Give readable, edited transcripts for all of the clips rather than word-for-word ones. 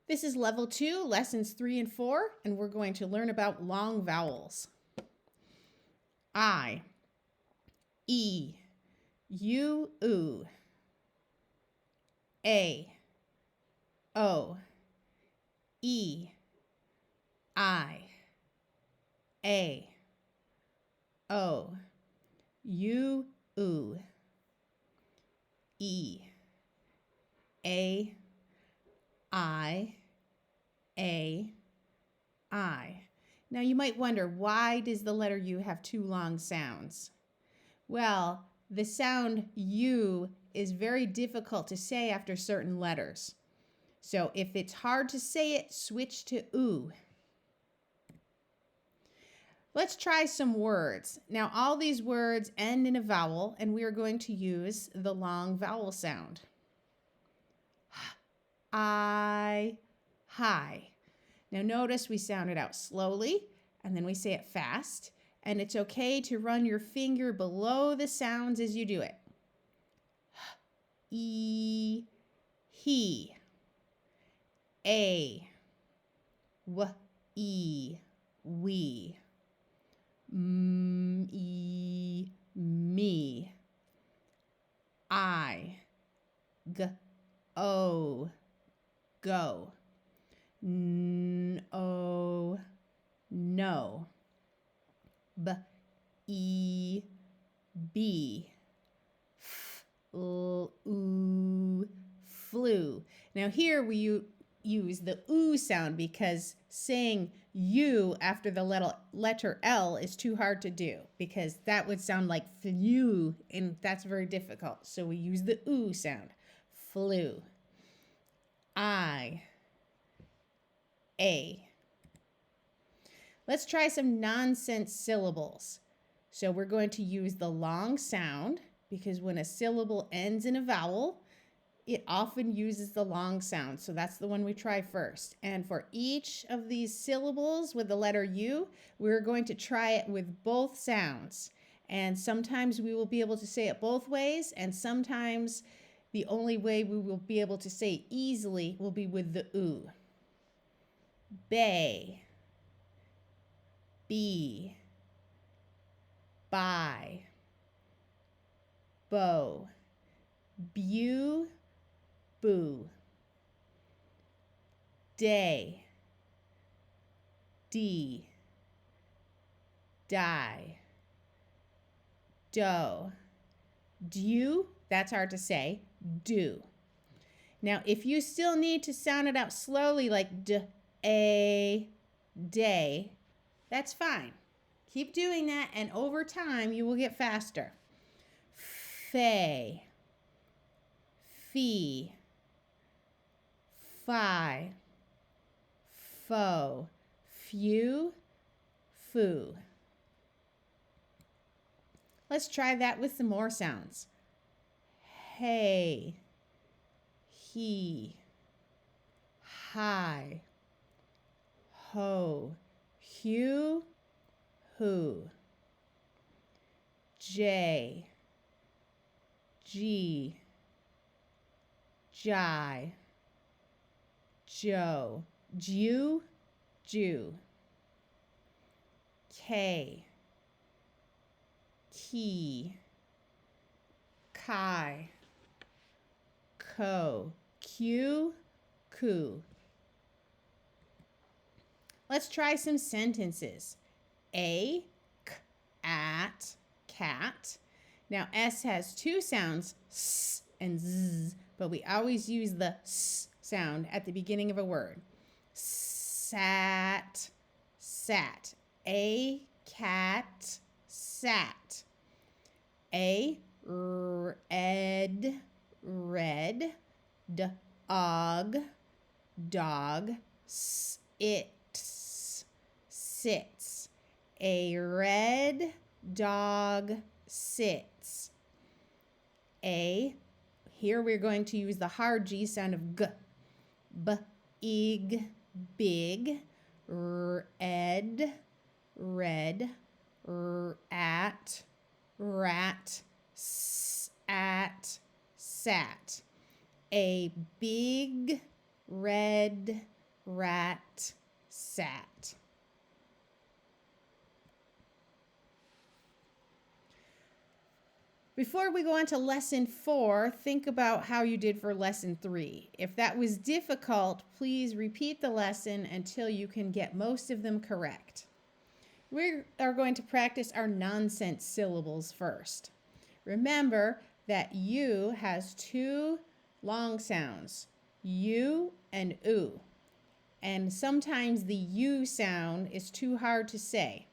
This is level 2, lessons 3 and 4, and we're going to learn about long vowels. I, E, U, U, A, O, E, I, A, O, U, U, E, A, I, A, I. Now you might wonder, why does the letter U have two long sounds? Well, the sound U is very difficult to say after certain letters. So if it's hard to say it, switch to U. Let's try some words. Now all these words end in a vowel, and we are going to use the long vowel sound. I, hi. Now notice we sound it out slowly, and then we say it fast, and it's okay to run your finger below the sounds as you do it. E, he. A, w, e, we. M, e, me. I, g, o, go. N, o, no. B, e, be. F, l, u, flew. Now here we use the oo sound because saying U after the letter L is too hard to do, because that would sound like flew, and that's very difficult. So we use the oo sound. Flew. I, A. Let's try some nonsense syllables. So we're going to use the long sound, because when a syllable ends in a vowel, it often uses the long sound. So that's the one we try first. And for each of these syllables with the letter U, we're going to try it with both sounds. And sometimes we will be able to say it both ways, and sometimes the only way we will be able to say it easily will be with the U. Bay, be, by, bow, bew, boo. Day, D, die, doe, dew, that's hard to say, do. Now, if you still need to sound it out slowly like d, a, day, that's fine. Keep doing that, and over time you will get faster. Fay, fee, fi, fo, few, foo. Let's try that with some more sounds. Hey, he, hi, ho, hew, who. J, G, jai, joe, jew, Jew. K, key, kai, ko, q, ku. Let's try some sentences. A, k, at, cat. Now S has two sounds, s and z, but we always use the s sound at the beginning of a word. Sat, sat. A cat sat. A red, red. Dog, dog. Sits, sits. A red dog sits. A, here we're going to use the hard G sound of g. Big, big. Red, red. Rat, rat. Sat, sat. A big red rat, sat. Before we go on to lesson 4, think about how you did for lesson 3. If that was difficult, please repeat the lesson until you can get most of them correct. We are going to practice our nonsense syllables first. Remember that U has 2 long sounds, U and U. And sometimes the U sound is too hard to say,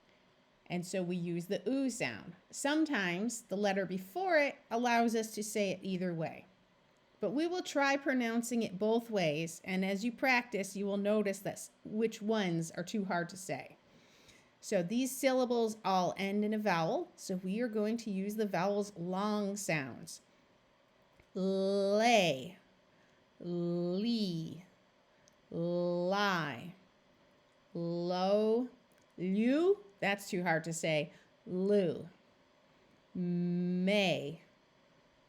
and so we use the U sound. Sometimes the letter before it allows us to say it either way. But we will try pronouncing it both ways, and as you practice, you will notice that which ones are too hard to say. So these syllables all end in a vowel, so we are going to use the vowel's long sounds. Lay, lee, lie, low, lu, that's too hard to say, lu, may,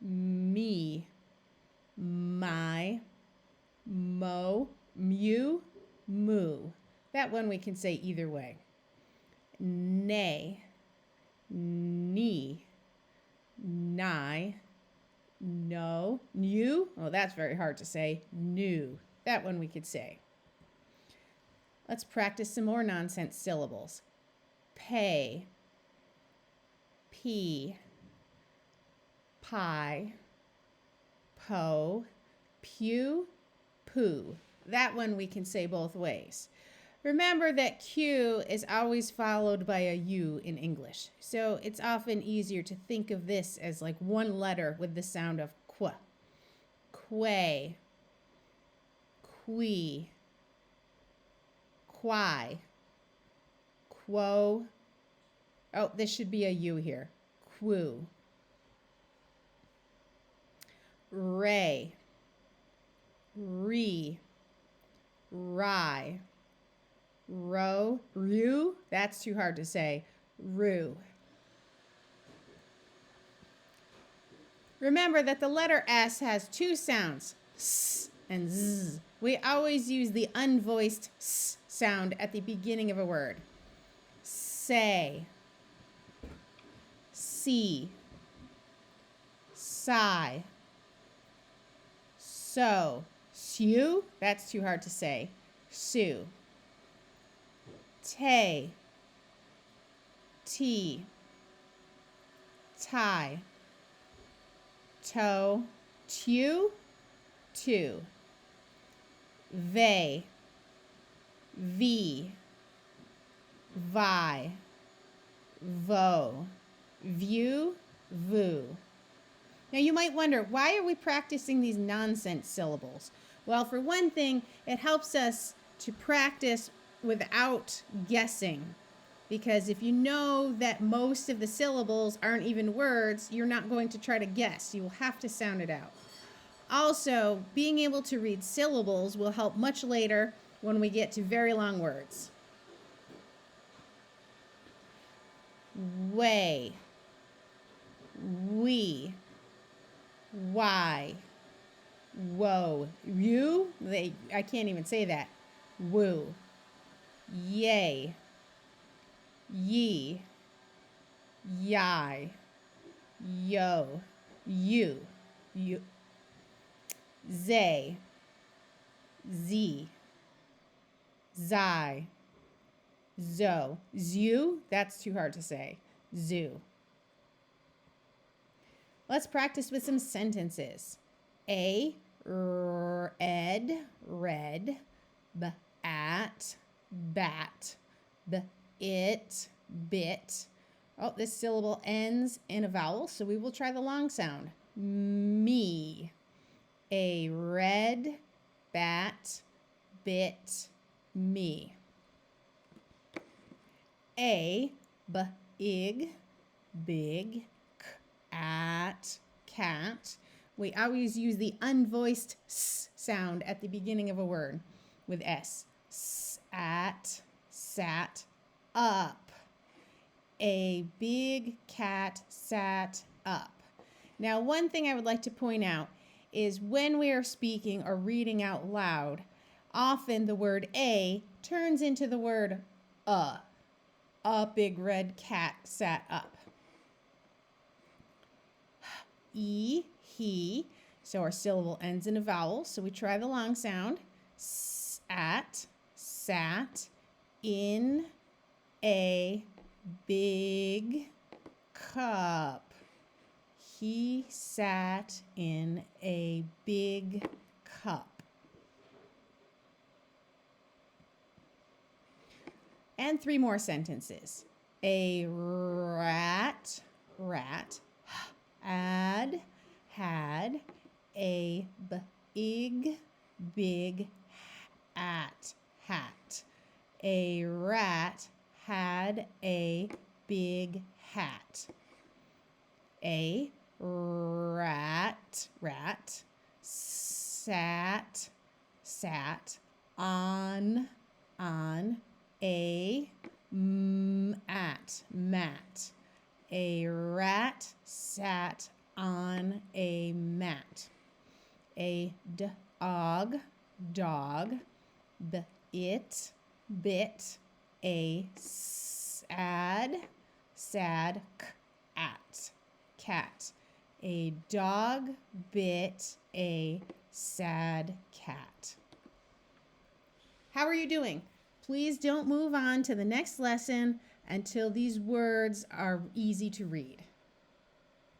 me, my, mo, mu, moo. That one we can say either way. Nay, knee, nigh, no, new. Oh, that's very hard to say. New. That one we could say. Let's practice some more nonsense syllables. Pay, pea, pie, po, pew, poo. That one we can say both ways. Remember that Q is always followed by a U in English, so it's often easier to think of this as like one letter with the sound of qu. Quay, qui, quai, quo. Oh, this should be a U here. Quo. Ray, re, rye, row, rue, that's too hard to say, rue. Remember that the letter S has 2 sounds, S and Z. We always use the unvoiced S sound at the beginning of a word. Say, see, sigh, so, sue, that's too hard to say, sue. Tay, tea, tie, toe, tew, two. Vey, vi, vi, vo, view, voo. Now you might wonder, why are we practicing these nonsense syllables? Well, for one thing, it helps us to practice without guessing. Because if you know that most of the syllables aren't even words, you're not going to try to guess. You will have to sound it out. Also, being able to read syllables will help much later when we get to very long words. Way, we, why, woe, you, I can't even say that, woo, yay, ye, yai, yo, you, zay, z, zai, zo, zoo, that's too hard to say, zoo. Let's practice with some sentences. A, ed, red, b, at, bat, b, it, bit. Oh, this syllable ends in a vowel, so we will try the long sound. Me. A red bat bit me. A, big, big, at, cat. We always use the unvoiced s sound at the beginning of a word with s. At, sat, up. A big cat sat up. Now, one thing I would like to point out is when we are speaking or reading out loud, often the word a turns into the word a. A big red cat sat up. E, he. So our syllable ends in a vowel. So we try the long sound. Sat, sat, in a big cup. He sat in a big cup. And 3 more sentences. A rat, had a big hat. A rat had a big hat. A rat sat on a mat. A rat sat on a mat. A dog bit a sad cat. A dog bit a sad cat. How are you doing? Please don't move on to the next lesson until these words are easy to read.